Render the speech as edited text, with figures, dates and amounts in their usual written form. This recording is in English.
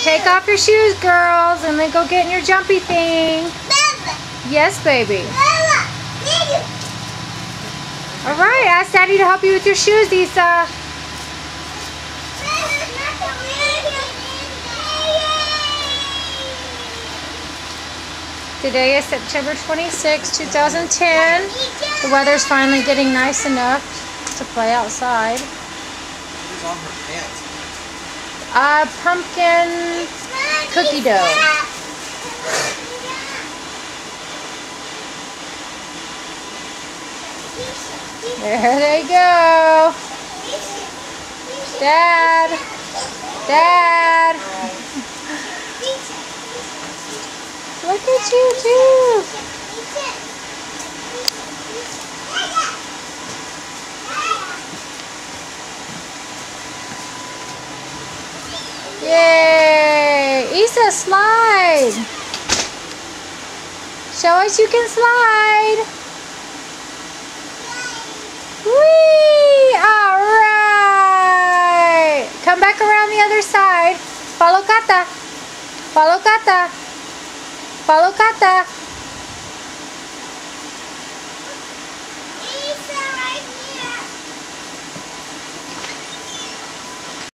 Take off your shoes, girls, and then go get in your jumpy thing. Yes, baby. All right, ask Daddy to help you with your shoes, Isa. Today is September 26, 2010. The weather's finally getting nice enough to play outside. What's on her pants? Pumpkin cookie dough. There they go. Dad. Dad. Look at you too. Yay! Isa, slide. Show us you can slide. Whee! All right. Come back around the other side. Follow Kata. Follow Kata. Follow Kata.